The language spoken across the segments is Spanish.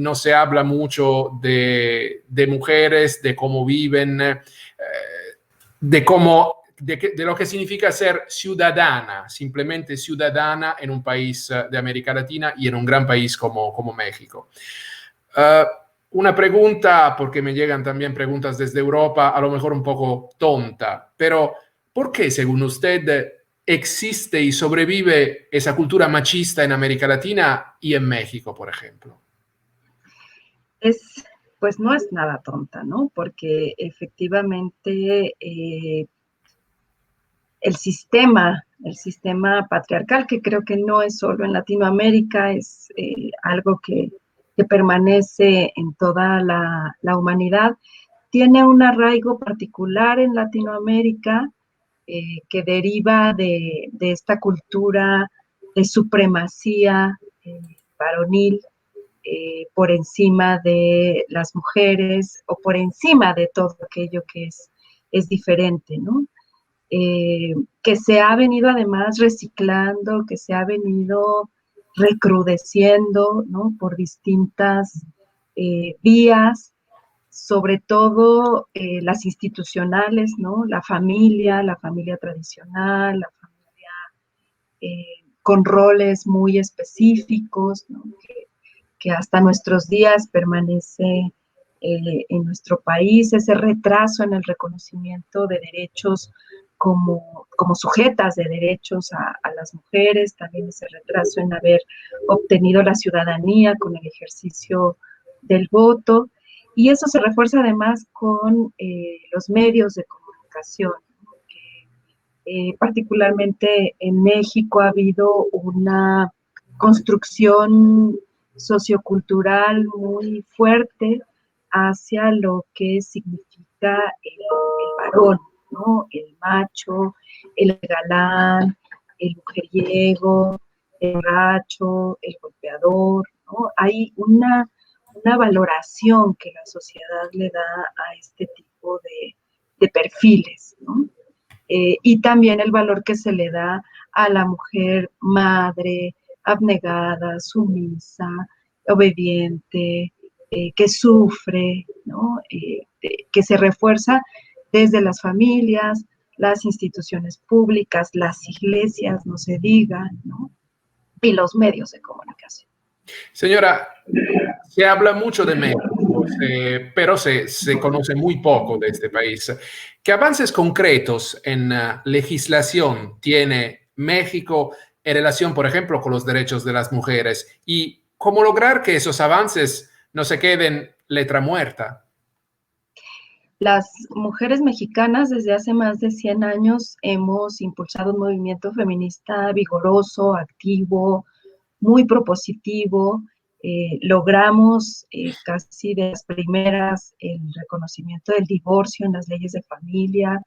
no se habla mucho de mujeres, de cómo viven, de lo que significa ser ciudadana, simplemente ciudadana en un país de América Latina y en un gran país como México. Una pregunta, porque me llegan también preguntas desde Europa, a lo mejor un poco tonta, pero ¿por qué, según usted, existe y sobrevive esa cultura machista en América Latina y en México, por ejemplo? Pues no es nada tonta, ¿no? Porque efectivamente el sistema patriarcal, que creo que no es solo en Latinoamérica, es algo que permanece en toda la humanidad, tiene un arraigo particular en Latinoamérica que deriva de esta cultura de supremacía varonil por encima de las mujeres o por encima de todo aquello que es diferente, ¿no? Que se ha venido además reciclando, que se ha venido recrudeciendo, ¿no? Por distintas vías, sobre todo las institucionales, ¿no? La familia tradicional, la familia con roles muy específicos, ¿no? Que hasta nuestros días permanece en nuestro país, ese retraso en el reconocimiento de derechos como sujetas de derechos a las mujeres, también ese retraso en haber obtenido la ciudadanía con el ejercicio del voto, y eso se refuerza además con los medios de comunicación, que particularmente en México ha habido una construcción sociocultural muy fuerte hacia lo que significa el varón, ¿no? El macho, el galán, el mujeriego, el borracho, el golpeador, ¿no? Hay una valoración que la sociedad le da a este tipo de perfiles, ¿no? Y también el valor que se le da a la mujer madre, abnegada, sumisa, obediente, que sufre, ¿no? Que se refuerza desde las familias, las instituciones públicas, las iglesias, no se diga, ¿no? Y los medios de comunicación. Señora, se habla mucho de México, pero se conoce muy poco de este país. ¿Qué avances concretos en legislación tiene México en relación, por ejemplo, con los derechos de las mujeres? ¿Y cómo lograr que esos avances no se queden letra muerta? Las mujeres mexicanas desde hace más de 100 años hemos impulsado un movimiento feminista vigoroso, activo, muy propositivo. Logramos casi de las primeras el reconocimiento del divorcio en las leyes de familia.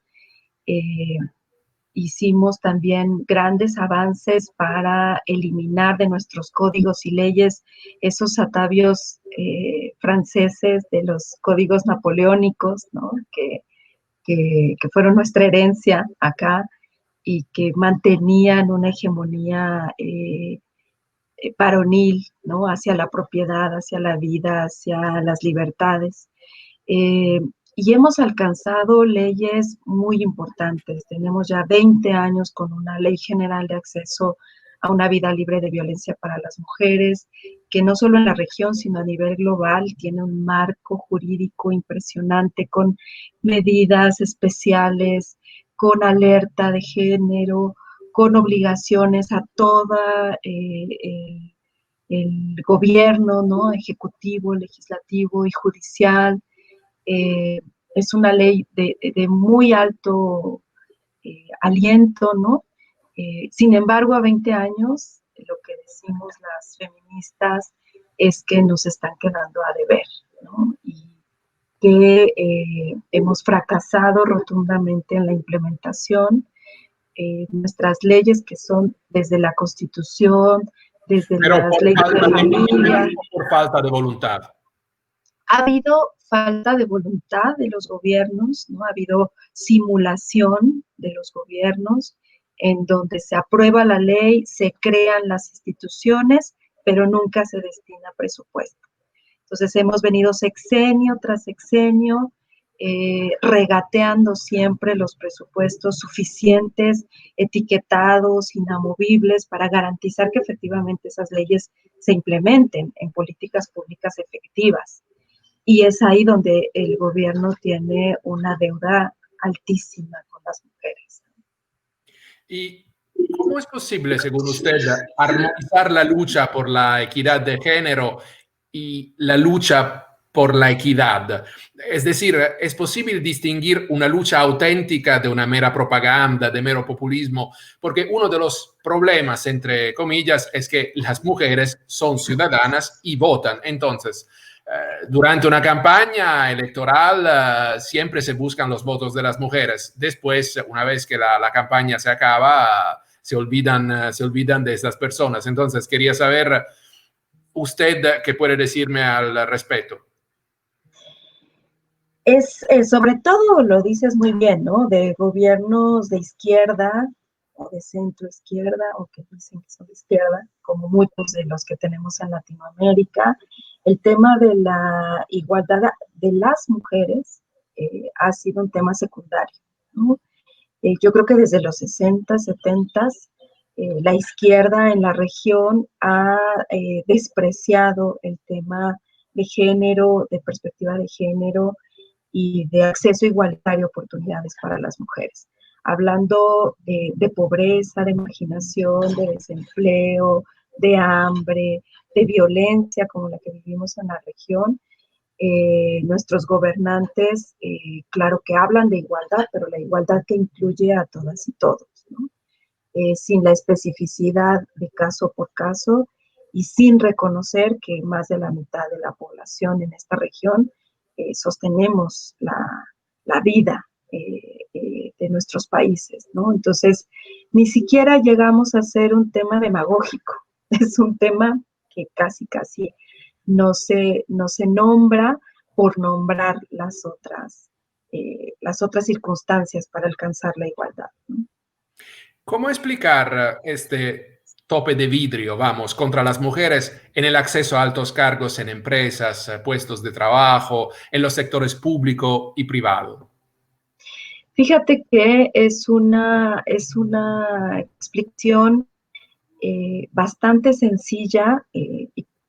Hicimos también grandes avances para eliminar de nuestros códigos y leyes esos atavios franceses de los códigos napoleónicos, ¿no? Que fueron nuestra herencia acá y que mantenían una hegemonía varonil, ¿no? Hacia la propiedad, hacia la vida, hacia las libertades. Y hemos alcanzado leyes muy importantes. Tenemos ya 20 años con una ley general de acceso a una vida libre de violencia para las mujeres, que no solo en la región, sino a nivel global, tiene un marco jurídico impresionante con medidas especiales, con alerta de género, con obligaciones a toda el gobierno, ¿no? Ejecutivo, legislativo y judicial. Es una ley de muy alto aliento, ¿no? Sin embargo, a 20 años, lo que decimos las feministas es que nos están quedando a deber, ¿no? Y que hemos fracasado rotundamente en la implementación. Nuestras leyes, que son desde la Constitución, desde Pero las leyes de familia. por falta de voluntad. Ha habido falta de voluntad de los gobiernos, ¿no? Ha habido simulación de los gobiernos en donde se aprueba la ley, se crean las instituciones, pero nunca se destina presupuesto. Entonces hemos venido sexenio tras sexenio regateando siempre los presupuestos suficientes, etiquetados, inamovibles, para garantizar que efectivamente esas leyes se implementen en políticas públicas efectivas. Y es ahí donde el gobierno tiene una deuda altísima con las mujeres. ¿Y cómo es posible, según usted, armonizar la lucha por la equidad de género y la lucha por la equidad? Es decir, ¿es posible distinguir una lucha auténtica de una mera propaganda, de mero populismo? Porque uno de los problemas, entre comillas, es que las mujeres son ciudadanas y votan. Entonces, durante una campaña electoral siempre se buscan los votos de las mujeres. Después, una vez que la campaña se acaba, se olvidan de estas personas. Entonces, quería saber usted qué puede decirme al respecto. Sobre todo, lo dices muy bien, ¿no? De gobiernos de izquierda o de centro izquierda, o que dicen que son de izquierda, como muchos de los que tenemos en Latinoamérica, el tema de la igualdad de las mujeres ha sido un tema secundario, ¿no? Yo creo que desde los 60, 70, la izquierda en la región ha despreciado el tema de género, de perspectiva de género y de acceso igualitario a oportunidades para las mujeres. Hablando de pobreza, de marginación, de desempleo, de hambre, de violencia como la que vivimos en la región, nuestros gobernantes, claro que hablan de igualdad, pero la igualdad que incluye a todas y todos, ¿no? Sin la especificidad de caso por caso y sin reconocer que más de la mitad de la población en esta región sostenemos la vida de nuestros países, ¿no? Entonces, ni siquiera llegamos a ser un tema demagógico, es un tema que casi no se nombra por nombrar las otras circunstancias para alcanzar la igualdad, ¿no? ¿Cómo explicar este tope de vidrio, vamos, contra las mujeres en el acceso a altos cargos en empresas, puestos de trabajo, en los sectores público y privado? Fíjate que es una explicación bastante sencilla,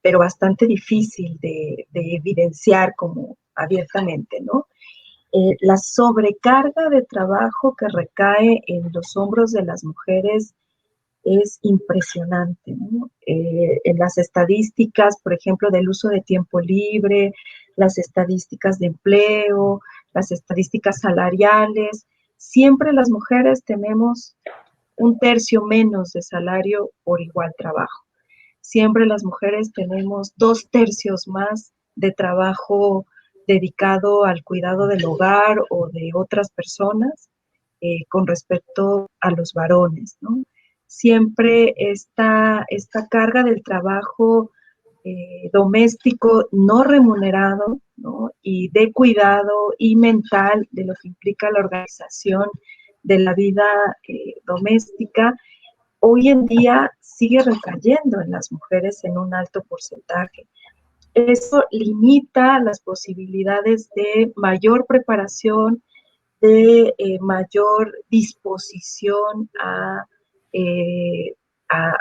pero bastante difícil de evidenciar como abiertamente, ¿no? La sobrecarga de trabajo que recae en los hombros de las mujeres es impresionante, ¿no? En las estadísticas, por ejemplo, del uso de tiempo libre, las estadísticas de empleo, las estadísticas salariales, siempre las mujeres tenemos un tercio menos de salario por igual trabajo. Siempre las mujeres tenemos 2/3 más de trabajo dedicado al cuidado del hogar o de otras personas con respecto a los varones, ¿no? Siempre esta carga del trabajo doméstico no remunerado, ¿no? Y de cuidado y mental de lo que implica la organización de la vida doméstica, hoy en día sigue recayendo en las mujeres en un alto porcentaje. Eso limita las posibilidades de mayor preparación, de mayor disposición a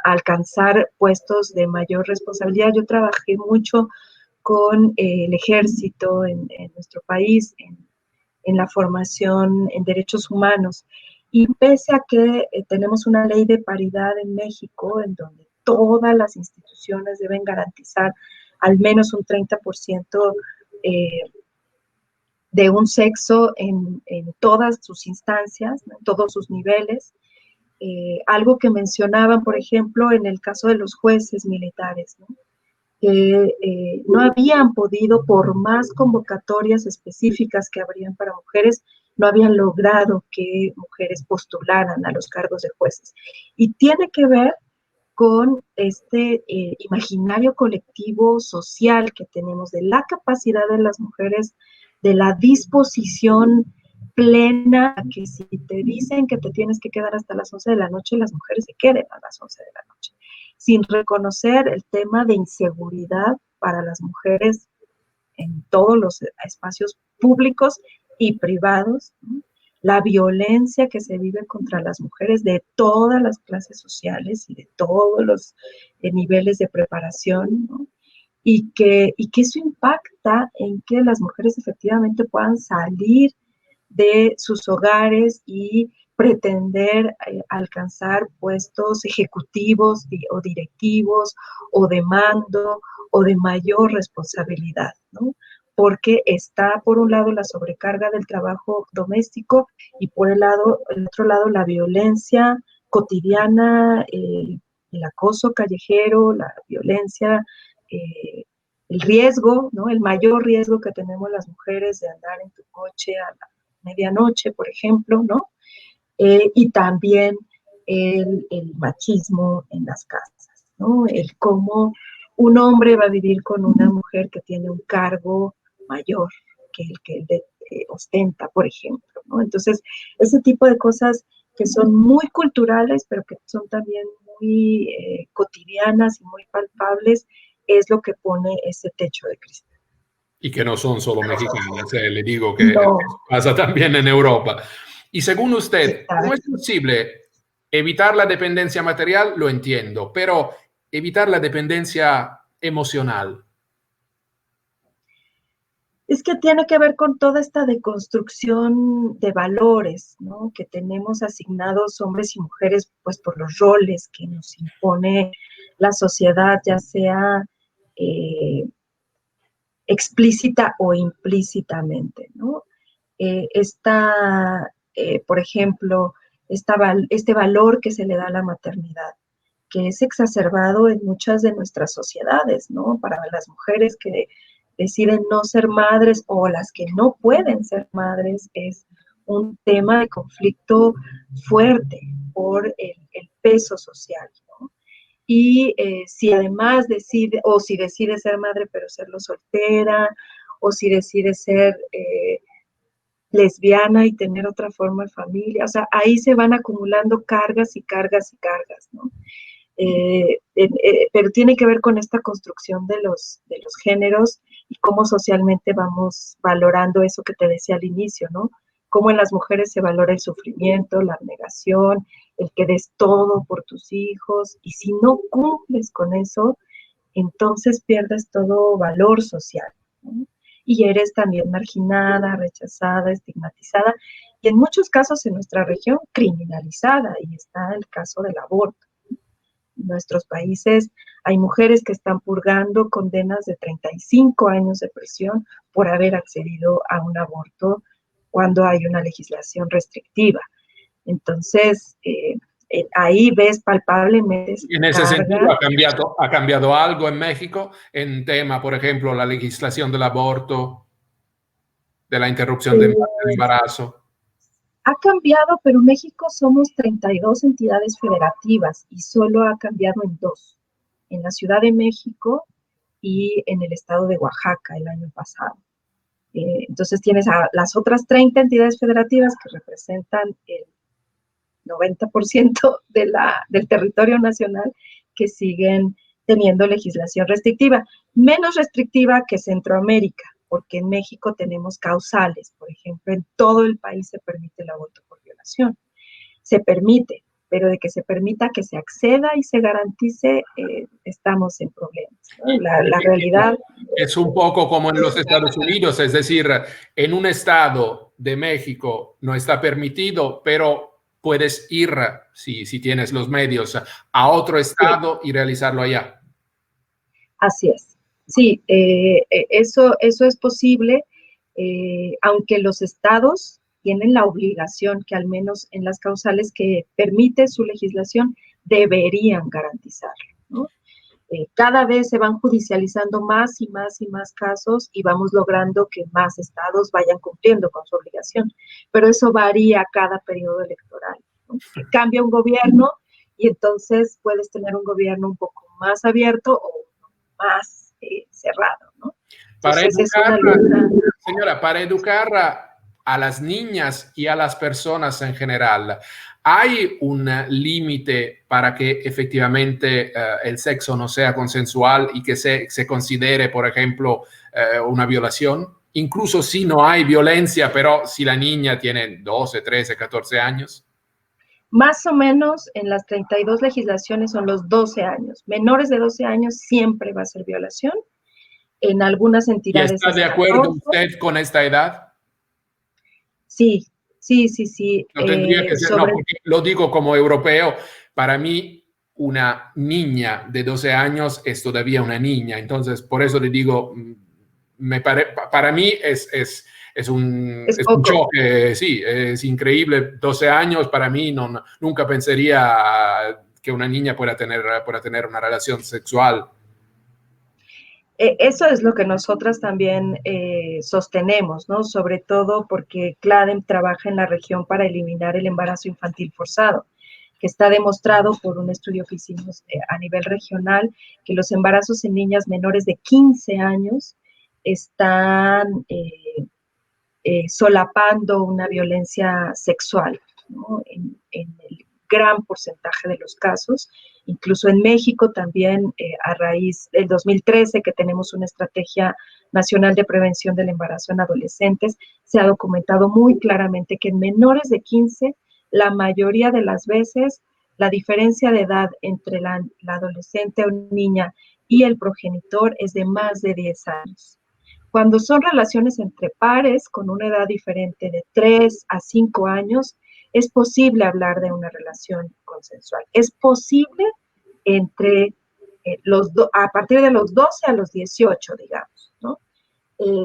alcanzar puestos de mayor responsabilidad. Yo trabajé mucho con el ejército en nuestro país, en la formación en derechos humanos. Y pese a que tenemos una ley de paridad en México, en donde todas las instituciones deben garantizar al menos un 30% de un sexo en todas sus instancias, ¿no? En todos sus niveles. Algo que mencionaban, por ejemplo, en el caso de los jueces militares, ¿no? Que no habían podido, por más convocatorias específicas que habrían para mujeres, no habían logrado que mujeres postularan a los cargos de jueces. Y tiene que ver con este imaginario colectivo social que tenemos de la capacidad de las mujeres, de la disposición plena, que si te dicen que te tienes que quedar hasta las 11 de la noche, las mujeres se queden a las 11 de la noche, sin reconocer el tema de inseguridad para las mujeres en todos los espacios públicos y privados, ¿no? La violencia que se vive contra las mujeres de todas las clases sociales y de todos los niveles de preparación, ¿no? Y que eso impacta en que las mujeres efectivamente puedan salir de sus hogares y pretender alcanzar puestos ejecutivos o directivos o de mando o de mayor responsabilidad, ¿no? Porque está por un lado la sobrecarga del trabajo doméstico y por el otro lado la violencia cotidiana, el acoso callejero, la violencia, el riesgo, ¿no? El mayor riesgo que tenemos las mujeres de andar en tu coche a la medianoche, por ejemplo, ¿no? Y también el machismo en las casas, ¿no? El cómo un hombre va a vivir con una mujer que tiene un cargo mayor que el que él ostenta, por ejemplo, ¿no? Entonces, ese tipo de cosas que son muy culturales, pero que son también muy cotidianas y muy palpables, es lo que pone ese techo de cristal. Y que no son solo mexicanas, le digo que No, pasa también en Europa. Y según usted, ¿cómo es exacto. posible evitar la dependencia material? Lo entiendo, pero evitar la dependencia emocional. Es que tiene que ver con toda esta deconstrucción de valores, ¿no? Que tenemos asignados hombres y mujeres, pues por los roles que nos impone la sociedad, ya sea explícita o implícitamente, ¿no? Por ejemplo, este valor que se le da a la maternidad, que es exacerbado en muchas de nuestras sociedades, ¿no? Para las mujeres que deciden no ser madres o las que no pueden ser madres, es un tema de conflicto fuerte por el peso social, ¿no? Y si además decide, o si decide ser madre pero serlo soltera, o si decide ser lesbiana y tener otra forma de familia, o sea, ahí se van acumulando cargas y cargas y cargas, ¿no? Pero tiene que ver con esta construcción de los géneros y cómo socialmente vamos valorando eso que te decía al inicio, ¿no? Cómo en las mujeres se valora el sufrimiento, la abnegación, el que des todo por tus hijos, y si no cumples con eso, entonces pierdes todo valor social, ¿no? Y eres también marginada, rechazada, estigmatizada, y en muchos casos en nuestra región criminalizada, y está el caso del aborto. En nuestros países hay mujeres que están purgando condenas de 35 años de prisión por haber accedido a un aborto cuando hay una legislación restrictiva. Entonces, ahí ves palpablemente En ese sentido, carga. ha cambiado algo en México en tema, por ejemplo, la legislación del aborto, de la interrupción del embarazo. Ha cambiado, pero en México somos 32 entidades federativas y solo ha cambiado en 2, en la Ciudad de México y en el estado de Oaxaca el año pasado. Entonces tienes a las otras 30 entidades federativas que representan el 90% del territorio nacional que siguen teniendo legislación restrictiva, menos restrictiva que Centroamérica, porque en México tenemos causales, por ejemplo, en todo el país se permite el aborto por violación, se permite, pero de que se permita que se acceda y se garantice, estamos en problemas, ¿no? La realidad es un poco como en los Estados Unidos, es decir, en un estado de México no está permitido, pero puedes ir, si tienes los medios, a otro estado y realizarlo allá. Así es. Sí, eso es posible, aunque los estados tienen la obligación que al menos en las causales que permite su legislación deberían garantizarlo, ¿no? Cada vez se van judicializando más y más y más casos y vamos logrando que más estados vayan cumpliendo con su obligación, pero eso varía cada periodo electoral, ¿no? Que cambia un gobierno y entonces puedes tener un gobierno un poco más abierto o más cerrado, ¿no? Para Entonces es educar, una lucha. señora, para educar a las niñas y a las personas en general, ¿Hay un límite para que efectivamente el sexo no sea consensual y que se considere, por ejemplo, una violación? Incluso si no hay violencia, pero si la niña tiene 12, 13, 14 años. Más o menos en las 32 legislaciones son los 12 años. Menores de 12 años siempre va a ser violación. En algunas ¿Y entidades está es de acuerdo 14. usted con esta edad? Sí, sí, sí, sí. No tendría que ser, no, porque lo digo como europeo, para mí una niña de 12 años es todavía una niña, entonces por eso le digo, para mí es un poco. choque, sí, es increíble, 12 años para mí nunca pensaría que una niña pueda tener una relación sexual. Eso es lo que nosotras también sostenemos, ¿no? Sobre todo porque CLADEM trabaja en la región para eliminar el embarazo infantil forzado, que está demostrado por un estudio que hicimos a nivel regional, que los embarazos en niñas menores de 15 años están solapando una violencia sexual, ¿no? En el gran porcentaje de los casos. Incluso en México también, a raíz del 2013, que tenemos una estrategia nacional de prevención del embarazo en adolescentes, se ha documentado muy claramente que en menores de 15, la mayoría de las veces, la diferencia de edad entre la adolescente o niña y el progenitor es de más de 10 años. Cuando son relaciones entre pares con una edad diferente de 3 a 5 años, es posible hablar de una relación consensual. Es posible entre a partir de los 12 a los 18, digamos, ¿no?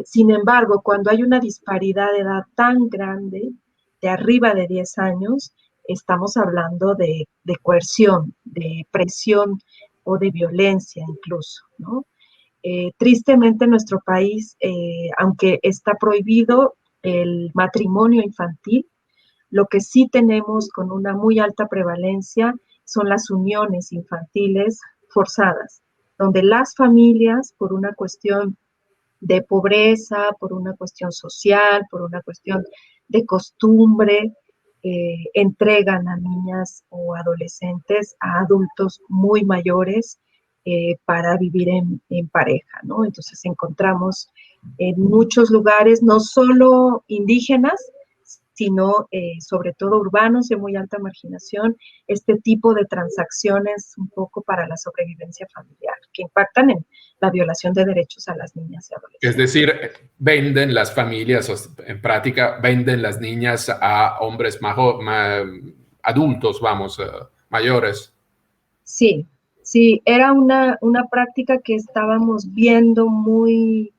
Sin embargo, cuando hay una disparidad de edad tan grande, de arriba de 10 años, estamos hablando de coerción, de presión o de violencia incluso, ¿no? Tristemente en nuestro país, aunque está prohibido el matrimonio infantil, lo que sí tenemos con una muy alta prevalencia son las uniones infantiles forzadas, donde las familias, por una cuestión de pobreza, por una cuestión social, por una cuestión de costumbre, entregan a niñas o adolescentes a adultos muy mayores para vivir en pareja, ¿no? Entonces encontramos en muchos lugares, no solo indígenas, sino sobre todo urbanos de muy alta marginación, este tipo de transacciones un poco para la sobrevivencia familiar, que impactan en la violación de derechos a las niñas y adolescentes. Es decir, venden las familias, en práctica, venden las niñas a hombres adultos, vamos, mayores. Sí, sí, era una práctica que estábamos viendo muy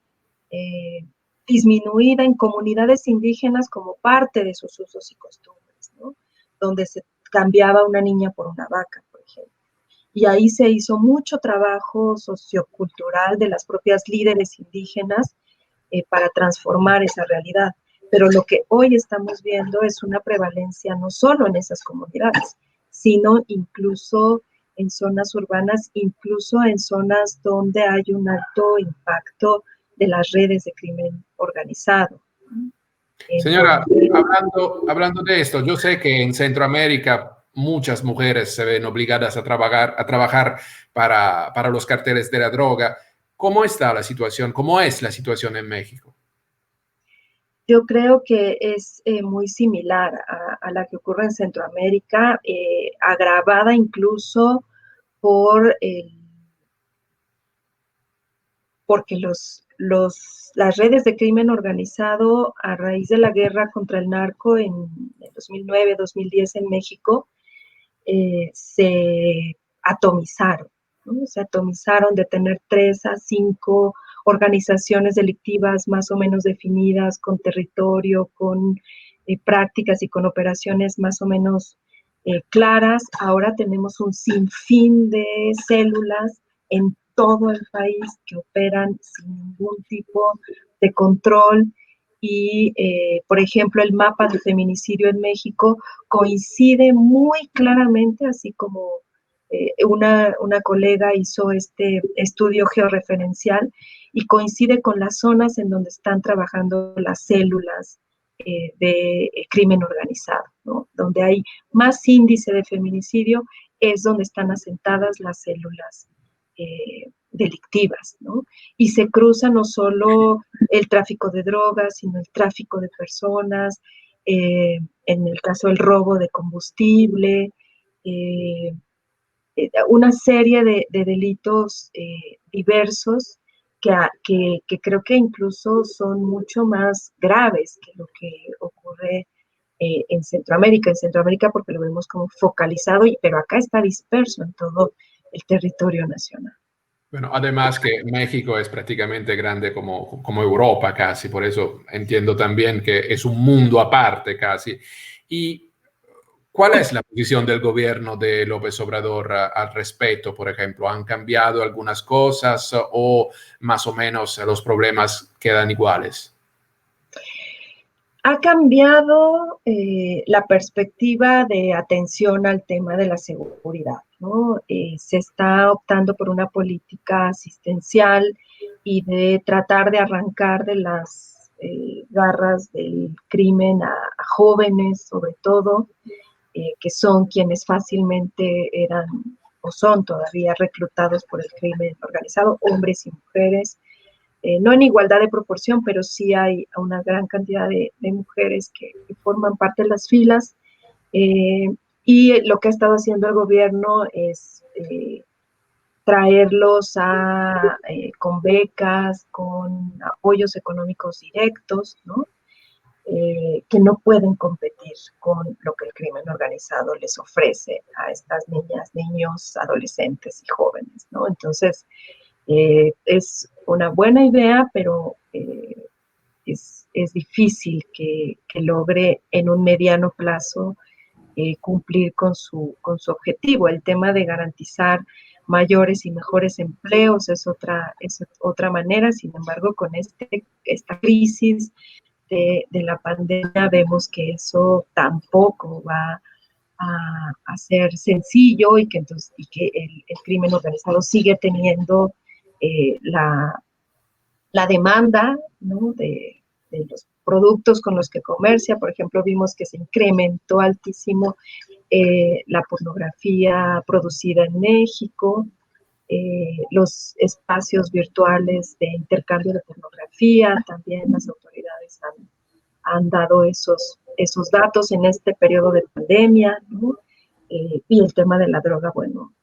disminuida en comunidades indígenas como parte de sus usos y costumbres, ¿no? Donde se cambiaba una niña por una vaca, por ejemplo. Y ahí se hizo mucho trabajo sociocultural de las propias líderes indígenas para transformar esa realidad. Pero lo que hoy estamos viendo es una prevalencia no solo en esas comunidades, sino incluso en zonas urbanas, incluso en zonas donde hay un alto impacto de las redes de crimen organizado. Señora, hablando de esto, yo sé que en Centroamérica muchas mujeres se ven obligadas a trabajar para los carteles de la droga. ¿Cómo está la situación? ¿Cómo es la situación en México? Yo creo que es muy similar a la que ocurre en Centroamérica, agravada incluso por porque las redes de crimen organizado a raíz de la guerra contra el narco en 2009-2010 en México se atomizaron, ¿no? Se atomizaron de tener 3 a 5 organizaciones delictivas más o menos definidas, con territorio, con prácticas y con operaciones más o menos claras. Ahora tenemos un sinfín de células en todo el país que operan sin ningún tipo de control y, por ejemplo, el mapa de feminicidio en México coincide muy claramente, así como una colega hizo este estudio georreferencial y coincide con las zonas en donde están trabajando las células de crimen organizado, ¿no? Donde hay más índice de feminicidio es donde están asentadas las células delictivas, ¿no? Y se cruza no solo el tráfico de drogas, sino el tráfico de personas, en el caso del robo de combustible, una serie de delitos diversos que creo que incluso son mucho más graves que lo que ocurre en Centroamérica. En Centroamérica porque lo vemos como focalizado, pero acá está disperso en todo el territorio nacional. Bueno, además que México es prácticamente grande como Europa casi, por eso entiendo también que es un mundo aparte casi. ¿Y cuál es la posición del gobierno de López Obrador al respecto? Por ejemplo, ¿han cambiado algunas cosas o más o menos los problemas quedan iguales? Ha cambiado la perspectiva de atención al tema de la seguridad, ¿no? Se está optando por una política asistencial y de tratar de arrancar de las garras del crimen a jóvenes, sobre todo, que son quienes fácilmente eran o son todavía reclutados por el crimen organizado, hombres y mujeres. No en igualdad de proporción, pero sí hay una gran cantidad de mujeres que forman parte de las filas. Y lo que ha estado haciendo el gobierno es traerlos con becas, con apoyos económicos directos, ¿no? Que no pueden competir con lo que el crimen organizado les ofrece a estas niñas, niños, adolescentes y jóvenes, ¿no? Entonces, es una buena idea, pero es difícil que logre en un mediano plazo cumplir con su objetivo. El tema de garantizar mayores y mejores empleos es otra manera. Sin embargo, con esta crisis de la pandemia vemos que eso tampoco va a ser sencillo y que el crimen organizado sigue teniendo la demanda, ¿no? de los productos con los que comercia. Por ejemplo, vimos que se incrementó altísimo la pornografía producida en México, los espacios virtuales de intercambio de pornografía, también las autoridades han dado esos datos en este periodo de pandemia, ¿no? Y el tema de la droga, bueno,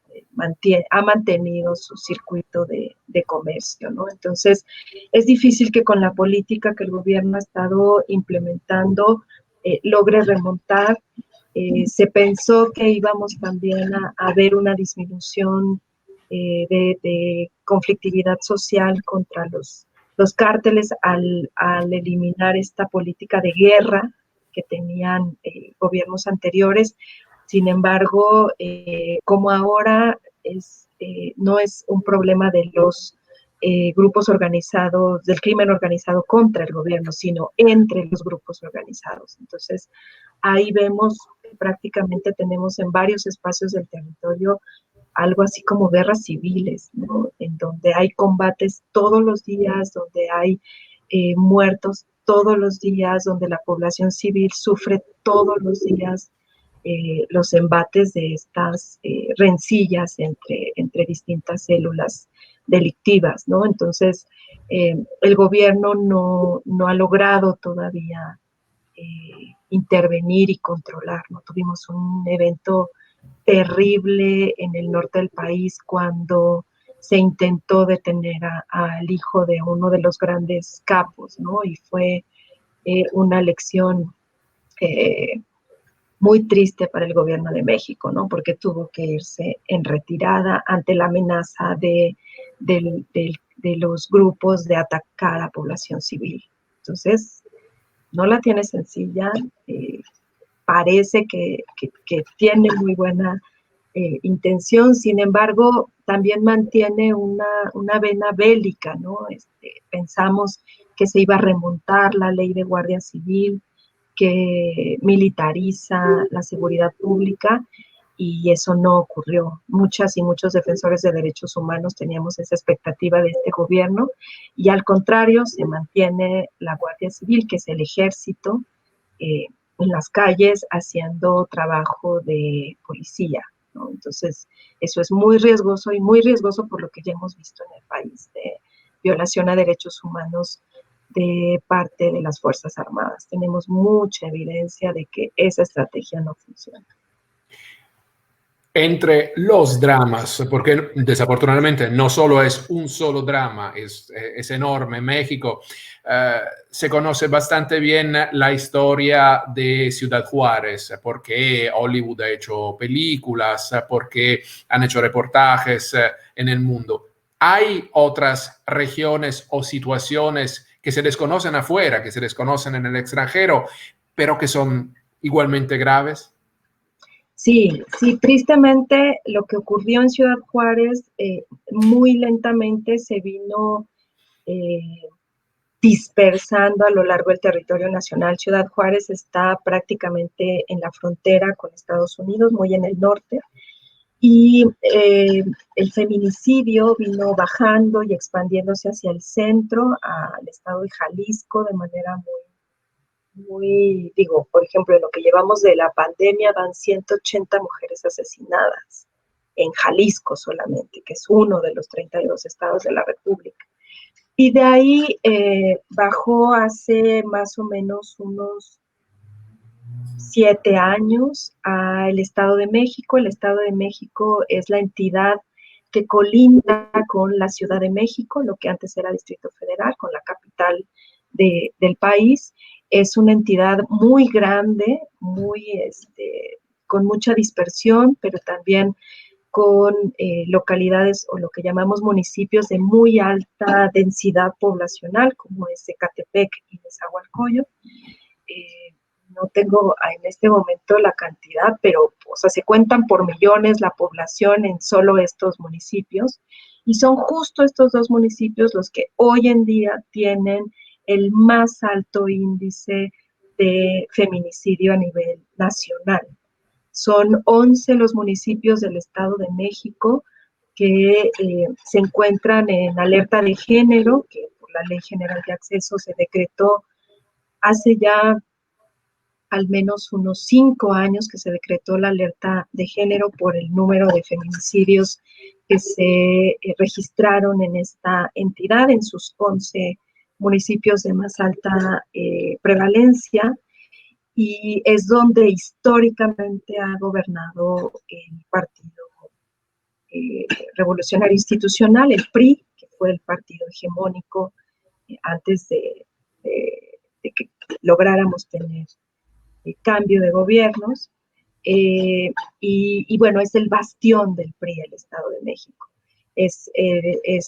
ha mantenido su circuito de comercio, ¿no? Entonces, es difícil que con la política que el gobierno ha estado implementando logre remontar. Se pensó que íbamos también a ver una disminución de conflictividad social contra los cárteles al eliminar esta política de guerra que tenían gobiernos anteriores. Sin embargo, como ahora no es un problema de los grupos organizados, del crimen organizado contra el gobierno, sino entre los grupos organizados. Entonces, ahí vemos que prácticamente tenemos en varios espacios del territorio algo así como guerras civiles, ¿no? En donde hay combates todos los días, donde hay muertos todos los días, donde la población civil sufre todos los días los embates de estas rencillas entre distintas células delictivas, ¿no? Entonces, el gobierno no ha logrado todavía intervenir y controlar, ¿no? Tuvimos un evento terrible en el norte del país cuando se intentó detener al hijo de uno de los grandes capos, ¿no? Y fue una lección muy triste para el gobierno de México, ¿no? Porque tuvo que irse en retirada ante la amenaza de los grupos de atacar a la población civil. Entonces, no la tiene sencilla, parece que tiene muy buena intención, sin embargo, también mantiene una vena bélica, ¿no? Pensamos que se iba a remontar la ley de Guardia Civil, que militariza la seguridad pública, y eso no ocurrió. Muchas y muchos defensores de derechos humanos teníamos esa expectativa de este gobierno, y al contrario, se mantiene la Guardia Civil, que es el ejército, en las calles haciendo trabajo de policía, ¿no? Entonces, eso es muy riesgoso y muy riesgoso por lo que ya hemos visto en el país de violación a derechos humanos de parte de las Fuerzas Armadas. Tenemos mucha evidencia de que esa estrategia no funciona. Entre los dramas, porque desafortunadamente no solo es un solo drama, es enorme. México se conoce bastante bien la historia de Ciudad Juárez, porque Hollywood ha hecho películas, porque han hecho reportajes en el mundo. ¿Hay otras regiones o situaciones que se desconocen afuera, que se desconocen en el extranjero, pero que son igualmente graves? Sí, sí, tristemente lo que ocurrió en Ciudad Juárez muy lentamente se vino eh, dispersando a lo largo del territorio nacional. Ciudad Juárez está prácticamente en la frontera con Estados Unidos, muy en el norte, y el feminicidio vino bajando y expandiéndose hacia el centro, al estado de Jalisco, de manera digo, por ejemplo, en lo que llevamos de la pandemia van 180 mujeres asesinadas en Jalisco solamente, que es uno de los 32 estados de la República. Y de ahí bajó hace más o menos unos 7 años al Estado de México. El Estado de México es la entidad que colinda con la Ciudad de México, lo que antes era Distrito Federal, con la capital del país. Es una entidad muy grande, con mucha dispersión, pero también con localidades o lo que llamamos municipios de muy alta densidad poblacional, como es Ecatepec y Nezahualcóyotl. No tengo en este momento la cantidad, pero o sea, se cuentan por millones la población en solo estos municipios, y son justo estos dos municipios los que hoy en día tienen el más alto índice de feminicidio a nivel nacional. Son 11 los municipios del Estado de México que se encuentran en alerta de género, que por la Ley General de Acceso se decretó hace ya al menos unos 5 años que se decretó la alerta de género por el número de feminicidios que se registraron en esta entidad, en sus 11 municipios de más alta prevalencia, y es donde históricamente ha gobernado el Partido Revolucionario Institucional, el PRI, que fue el partido hegemónico antes de que lográramos tener cambio de gobiernos, y bueno, es el bastión del PRI, el Estado de México. Es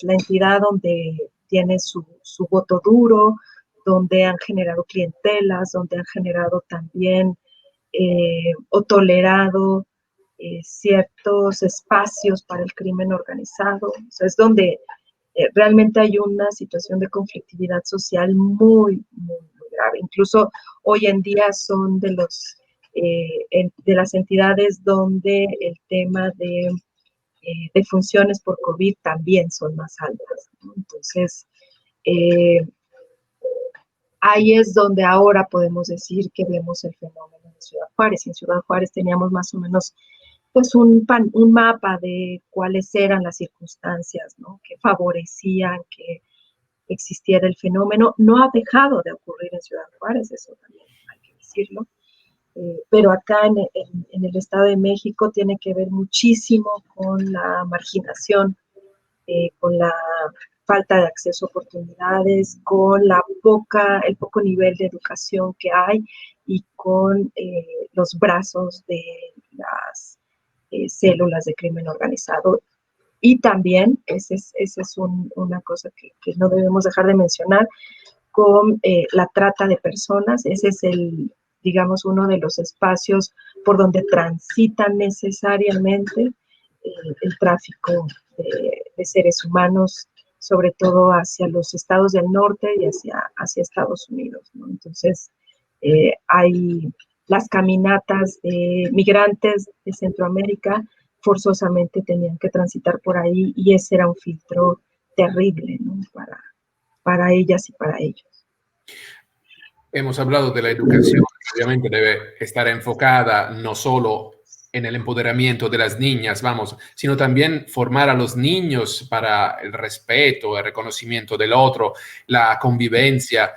la entidad donde tiene su voto duro, donde han generado clientelas, donde han generado también o tolerado ciertos espacios para el crimen organizado. O sea, es donde realmente hay una situación de conflictividad social muy, muy, muy grave. Incluso hoy en día son de las entidades donde el tema de defunciones por COVID también son más altas, ¿no? Entonces, ahí es donde ahora podemos decir que vemos el fenómeno de Ciudad Juárez. En Ciudad Juárez teníamos más o menos pues un mapa de cuáles eran las circunstancias, ¿no?, que favorecían que existiera el fenómeno. No ha dejado de ocurrir en Ciudad Juárez, eso también hay que decirlo, pero acá en el Estado de México tiene que ver muchísimo con la marginación, con la falta de acceso a oportunidades, con el poco nivel de educación que hay, y con los brazos de las células de crimen organizado. Y también, esa es una cosa que no debemos dejar de mencionar, con la trata de personas. Ese es digamos, uno de los espacios por donde transitan necesariamente el tráfico de seres humanos, sobre todo hacia los estados del norte y hacia Estados Unidos, ¿no? Entonces, hay las caminatas de migrantes de Centroamérica forzosamente tenían que transitar por ahí, y ese era un filtro terrible, ¿no?, para ellas y para ellos. Hemos hablado de la educación obviamente debe estar enfocada no solo en el empoderamiento de las niñas, vamos, sino también formar a los niños para el respeto, el reconocimiento del otro, la convivencia.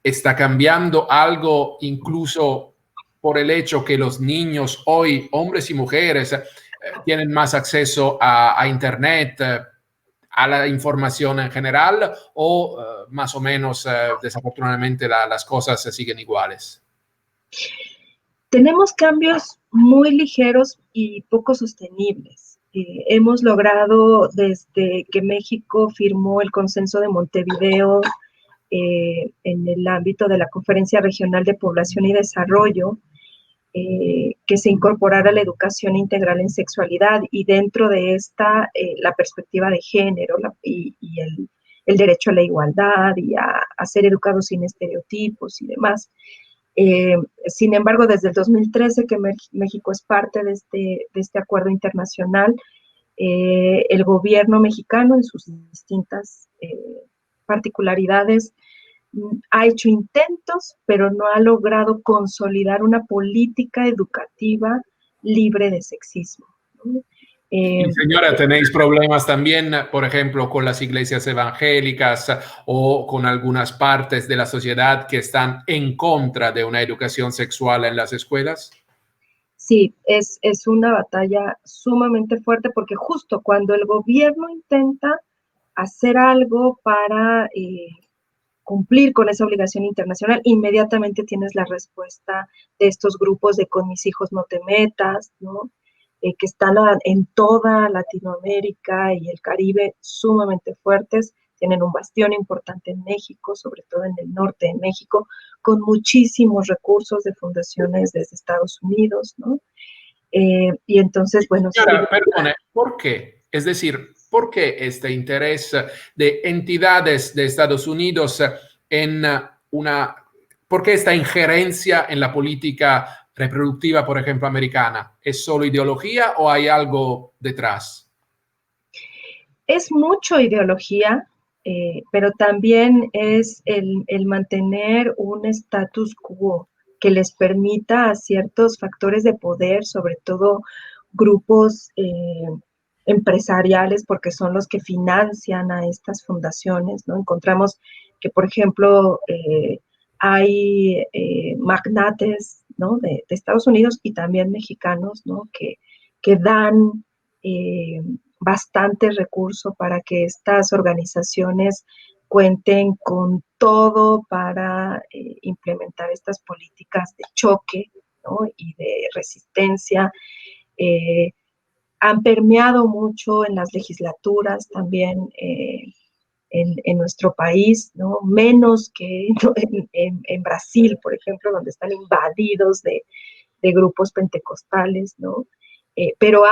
Está cambiando algo incluso por el hecho que los niños hoy, hombres y mujeres, tienen más acceso a Internet, a la información en general, o más o menos, desafortunadamente, las cosas se siguen iguales. Tenemos cambios muy ligeros y poco sostenibles. Hemos logrado, desde que México firmó el Consenso de Montevideo en el ámbito de la Conferencia Regional de Población y Desarrollo, que se incorporara la educación integral en sexualidad, y dentro de esta la perspectiva de género y el derecho a la igualdad y a ser educados sin estereotipos y demás. Sin embargo, desde el 2013 que México es parte de este acuerdo internacional, el gobierno mexicano, en sus distintas particularidades, ha hecho intentos, pero no ha logrado consolidar una política educativa libre de sexismo, ¿no? Y señora, ¿tenéis problemas también, por ejemplo, con las iglesias evangélicas o con algunas partes de la sociedad que están en contra de una educación sexual en las escuelas? Sí, es una batalla sumamente fuerte, porque justo cuando el gobierno intenta hacer algo para cumplir con esa obligación internacional, inmediatamente tienes la respuesta de estos grupos de "con mis hijos no te metas", ¿no? Que están en toda Latinoamérica y el Caribe sumamente fuertes. Tienen un bastión importante en México, sobre todo en el norte de México, con muchísimos recursos de fundaciones desde Estados Unidos, ¿no? Y entonces, bueno, Señora, perdone, ¿por qué? Es decir, ¿por qué este interés de entidades de Estados Unidos en por qué esta injerencia en la política reproductiva, por ejemplo, americana? ¿Es solo ideología o hay algo detrás? es mucho ideología, pero también es el mantener un status quo que les permita a ciertos factores de poder, sobre todo grupos empresariales, porque son los que financian a estas fundaciones, ¿no? Encontramos que, por ejemplo, hay magnates, ¿no?, de Estados Unidos y también mexicanos, ¿no?, que dan bastante recurso para que estas organizaciones cuenten con todo para implementar estas políticas de choque, ¿no?, y de resistencia. Han permeado mucho en las legislaturas también en nuestro país, ¿no? Menos que en Brasil, por ejemplo, donde están invadidos de grupos pentecostales, ¿no? Pero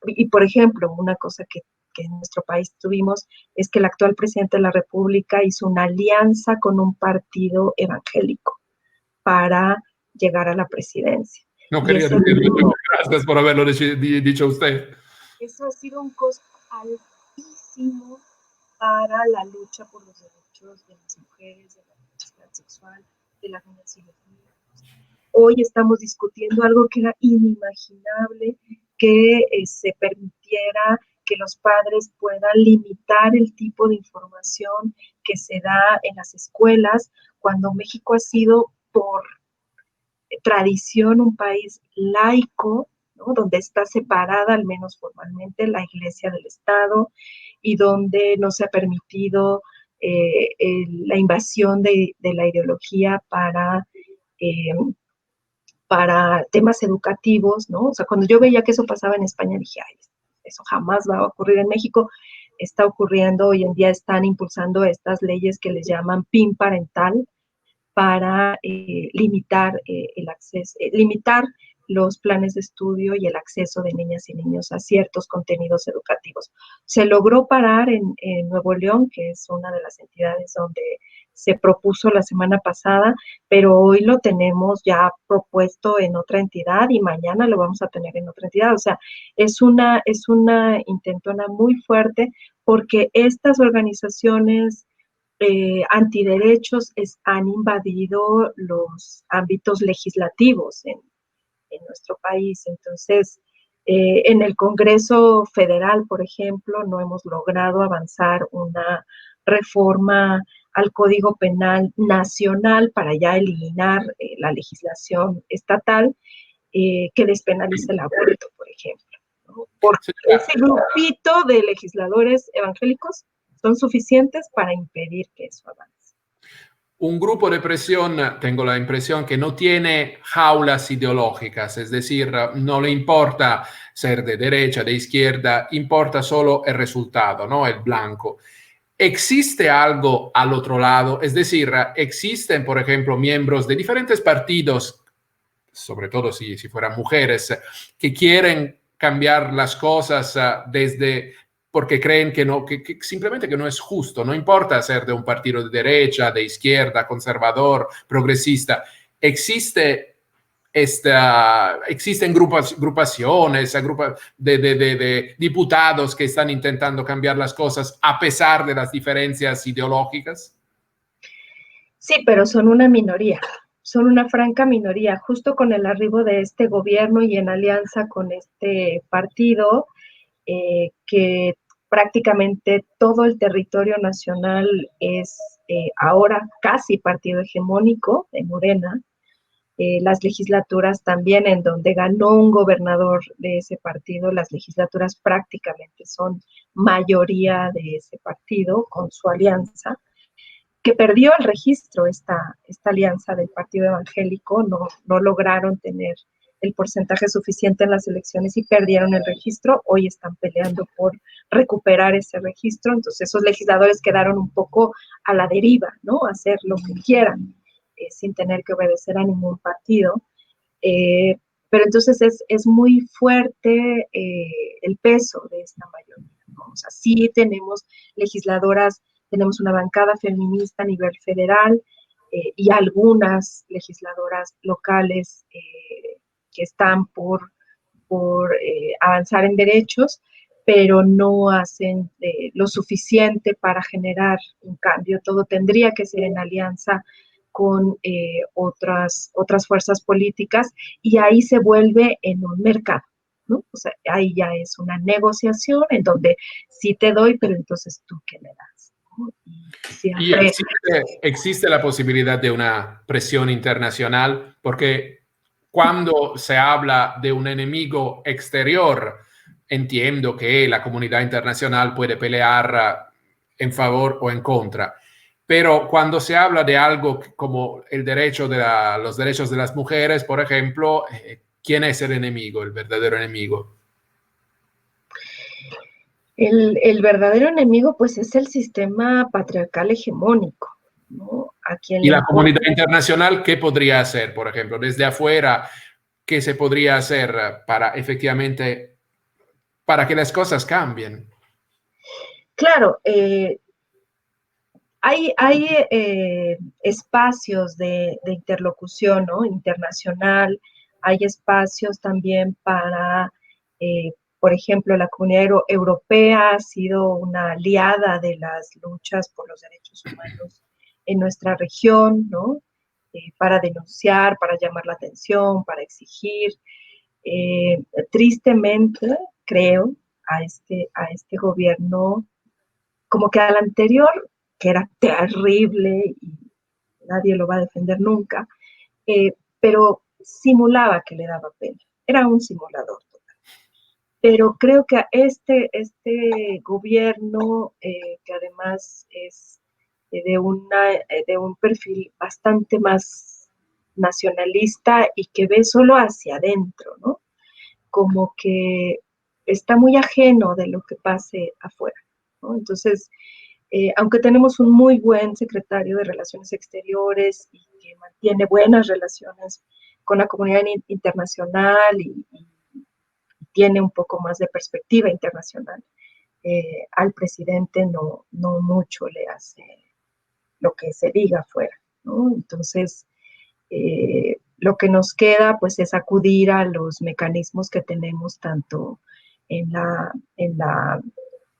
y por ejemplo, una cosa que en nuestro país tuvimos es que el actual presidente de la República hizo una alianza con un partido evangélico para llegar a la presidencia. No Y quería decirlo yo. Gracias por haberlo dicho usted. eso ha sido un costo altísimo para la lucha por los derechos de las mujeres, de la diversidad sexual, de las niñas y los niños. Hoy estamos discutiendo algo que era inimaginable, que se permitiera que los padres puedan limitar el tipo de información que se da en las escuelas, cuando México ha sido por tradición un país laico, ¿no?, donde está separada, al menos formalmente, la Iglesia del Estado, y donde no se ha permitido la invasión de la ideología para temas educativos, ¿no? O sea, cuando yo veía que eso pasaba en España, dije, ay, eso jamás va a ocurrir en México. Está ocurriendo, hoy en día están impulsando estas leyes que les llaman PIN parental, para limitar el acceso, limitar los planes de estudio y el acceso de niñas y niños a ciertos contenidos educativos. Se logró parar en Nuevo León, que es una de las entidades donde se propuso la semana pasada, pero hoy lo tenemos ya propuesto en otra entidad y mañana lo vamos a tener en otra entidad. O sea, es una intentona muy fuerte, porque estas organizaciones antiderechos han invadido los ámbitos legislativos en nuestro país. Entonces, en el Congreso Federal, por ejemplo, no hemos logrado avanzar una reforma al Código Penal nacional para ya eliminar la legislación estatal que despenalice el aborto, por ejemplo, ¿no? Porque ese grupito de legisladores evangélicos son suficientes para impedir que eso avance. Un grupo de presión, tengo la impresión que no tiene jaulas ideológicas, es decir, no le importa ser de derecha, de izquierda, importa solo el resultado, ¿no? El blanco. ¿Existe algo al otro lado? Es decir, existen, por ejemplo, miembros de diferentes partidos, sobre todo si fueran mujeres, que quieren cambiar las cosas desde porque creen que no, que simplemente que no es justo, no importa ser de un partido de derecha, de izquierda, conservador, progresista, existen agrupaciones de diputados que están intentando cambiar las cosas a pesar de las diferencias ideológicas. Sí, pero son una minoría, son una franca minoría. Justo con el arribo de este gobierno y en alianza con este partido, que prácticamente todo el territorio nacional es ahora casi partido hegemónico de Morena. Las legislaturas también, en donde ganó un gobernador de ese partido, las legislaturas prácticamente son mayoría de ese partido con su alianza, que perdió el registro esta alianza del Partido Evangélico, no lograron tener el porcentaje suficiente en las elecciones y perdieron el registro. Hoy están peleando por recuperar ese registro. Entonces esos legisladores quedaron un poco a la deriva, ¿no? Hacer lo que quieran, sin tener que obedecer a ningún partido. Pero entonces es muy fuerte el peso de esta mayoría, ¿no? O sea, sí tenemos legisladoras, tenemos una bancada feminista a nivel federal y algunas legisladoras locales que están por avanzar en derechos, pero no hacen lo suficiente para generar un cambio. Todo tendría que ser en alianza con otras fuerzas políticas y ahí se vuelve en un mercado, ¿no? O sea, ahí ya es una negociación en donde sí te doy, pero entonces tú qué me das, ¿no? Y existe la posibilidad de una presión internacional, porque cuando se habla de un enemigo exterior, entiendo que la comunidad internacional puede pelear en favor o en contra. Pero cuando se habla de algo como el derecho los derechos de las mujeres, por ejemplo, ¿quién es el enemigo, el verdadero enemigo? El verdadero enemigo, pues, es el sistema patriarcal hegemónico, ¿no? A quien Y le la importa. comunidad internacional, ¿qué podría hacer, por ejemplo, desde afuera? ¿Qué se podría hacer para efectivamente, para que las cosas cambien? Claro, hay espacios de interlocución, ¿no? Internacional, hay espacios también para, por ejemplo, la Comunidad Europea ha sido una aliada de las luchas por los derechos humanos en nuestra región, ¿no? Para denunciar, para llamar la atención, para exigir. Tristemente, creo, a este gobierno, como que al anterior, que era terrible y nadie lo va a defender nunca, pero simulaba que le daba pena. Era un simulador total. Pero creo que a este gobierno, que además es de un perfil bastante más nacionalista y que ve solo hacia adentro, ¿no? Como que está muy ajeno de lo que pase afuera, ¿no? Entonces, aunque tenemos un muy buen secretario de Relaciones Exteriores y que mantiene buenas relaciones con la comunidad internacional y tiene un poco más de perspectiva internacional, al presidente no mucho le hace lo que se diga afuera, ¿no? Entonces, lo que nos queda pues es acudir a los mecanismos que tenemos tanto en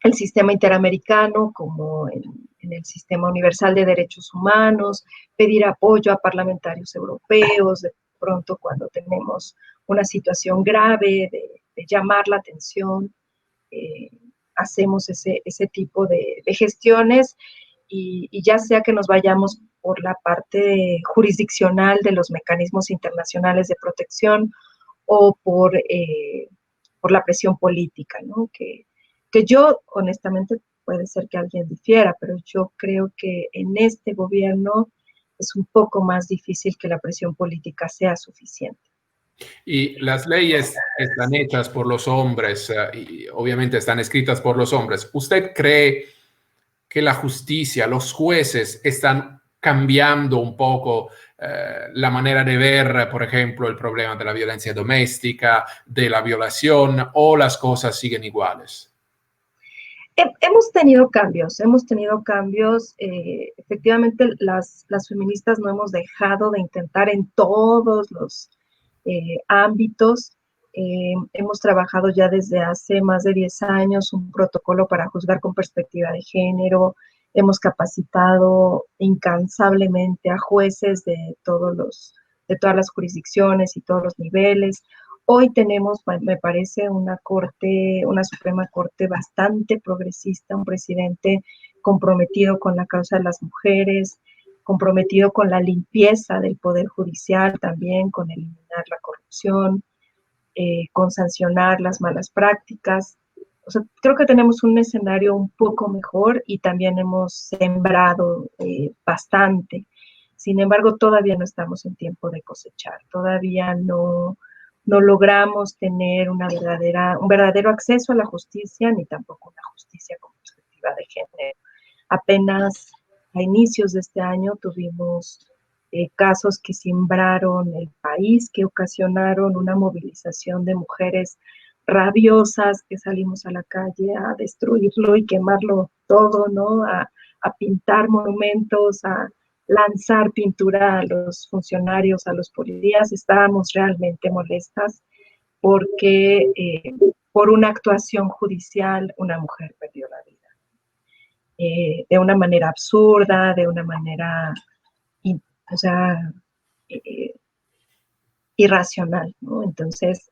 el sistema interamericano como en en el Sistema Universal de Derechos Humanos, pedir apoyo a parlamentarios europeos, de pronto cuando tenemos una situación grave de llamar la atención, hacemos ese tipo de gestiones y ya sea que nos vayamos por la parte jurisdiccional de los mecanismos internacionales de protección o por la presión política, ¿no? Que yo, honestamente, puede ser que alguien difiera, pero yo creo que en este gobierno es un poco más difícil que la presión política sea suficiente. Y las leyes están hechas por los hombres y obviamente están escritas por los hombres. ¿Usted cree que la justicia, los jueces están cambiando un poco la manera de ver, por ejemplo, el problema de la violencia doméstica, de la violación, o las cosas siguen iguales? Hemos tenido cambios. Efectivamente, las feministas no hemos dejado de intentar en todos los ámbitos. Hemos trabajado ya desde hace más de 10 años un protocolo para juzgar con perspectiva de género. Hemos capacitado incansablemente a jueces de todas las jurisdicciones y todos los niveles. Hoy tenemos, me parece, una Suprema Corte bastante progresista, un presidente comprometido con la causa de las mujeres, comprometido con la limpieza del Poder Judicial también, con eliminar la corrupción, con sancionar las malas prácticas. O sea, creo que tenemos un escenario un poco mejor y también hemos sembrado bastante. Sin embargo, todavía no estamos en tiempo de cosechar, todavía no logramos tener un verdadero acceso a la justicia, ni tampoco una justicia con perspectiva de género. Apenas a inicios de este año tuvimos casos que simbraron el país, que ocasionaron una movilización de mujeres rabiosas que salimos a la calle a destruirlo y quemarlo todo, ¿no? A pintar monumentos, a lanzar pintura a los funcionarios, a los policías. Estábamos realmente molestas porque por una actuación judicial una mujer perdió la vida. De una manera absurda, de una manera, o sea, irracional, ¿no? Entonces,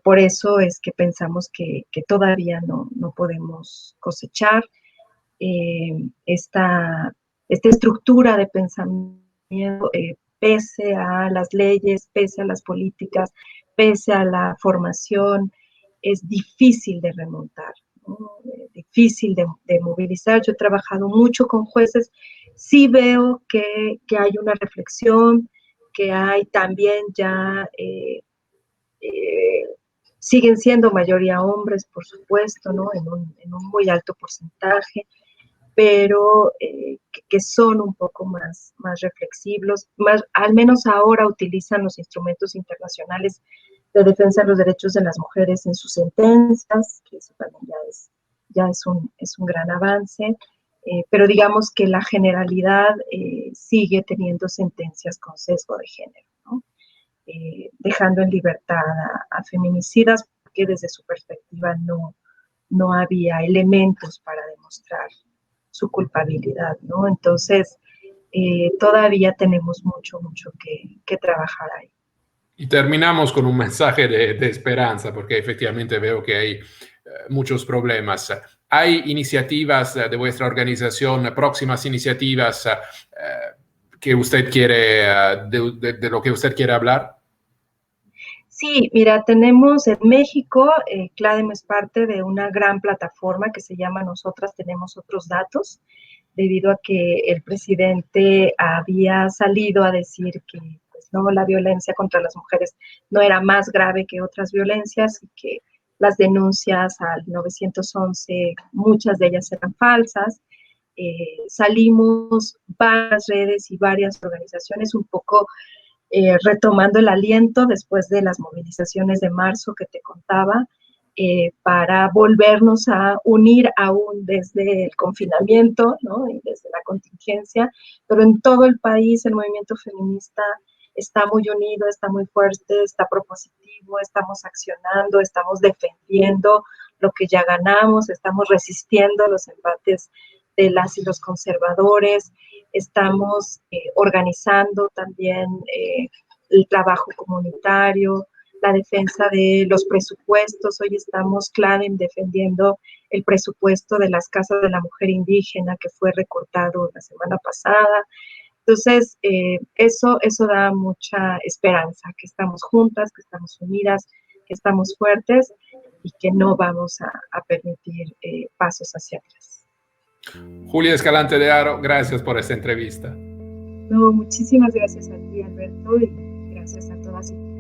por eso es que pensamos que todavía no podemos cosechar esta estructura de pensamiento, pese a las leyes, pese a las políticas, pese a la formación, es difícil de remontar, ¿no? Difícil de movilizar. Yo he trabajado mucho con jueces, sí veo que hay una reflexión, que hay también ya, siguen siendo mayoría hombres, por supuesto, ¿no? En un muy alto porcentaje, pero que son un poco más reflexivos, al menos ahora utilizan los instrumentos internacionales de defensa de los derechos de las mujeres en sus sentencias, que eso también ya es un gran avance, pero digamos que la generalidad sigue teniendo sentencias con sesgo de género, ¿no? Dejando en libertad a feminicidas porque desde su perspectiva no había elementos para demostrar su culpabilidad, ¿no? Entonces, todavía tenemos mucho que trabajar ahí. Y terminamos con un mensaje de esperanza, porque efectivamente veo que hay muchos problemas. ¿Hay iniciativas de vuestra organización, próximas iniciativas que usted quiere, de lo que usted quiere hablar? Sí, mira, tenemos en México, CLADEM es parte de una gran plataforma que se llama Nosotras Tenemos Otros Datos, debido a que el presidente había salido a decir que pues, no, la violencia contra las mujeres no era más grave que otras violencias y que las denuncias al 911, muchas de ellas eran falsas. Salimos varias redes y varias organizaciones un poco retomando el aliento después de las movilizaciones de marzo que te contaba, para volvernos a unir aún desde el confinamiento, ¿no? Y desde la contingencia, pero en todo el país el movimiento feminista está muy unido, está muy fuerte, está propositivo, estamos accionando, estamos defendiendo lo que ya ganamos, estamos resistiendo los embates de las y los conservadores. Estamos organizando también el trabajo comunitario, la defensa de los presupuestos. Hoy estamos clave en defendiendo el presupuesto de las casas de la mujer indígena que fue recortado la semana pasada. Entonces, eso da mucha esperanza, que estamos juntas, que estamos unidas, que estamos fuertes y que no vamos a permitir pasos hacia atrás. Julia Escalante de Haro, gracias por esta entrevista. No, muchísimas gracias a ti, Alberto, y gracias a todas y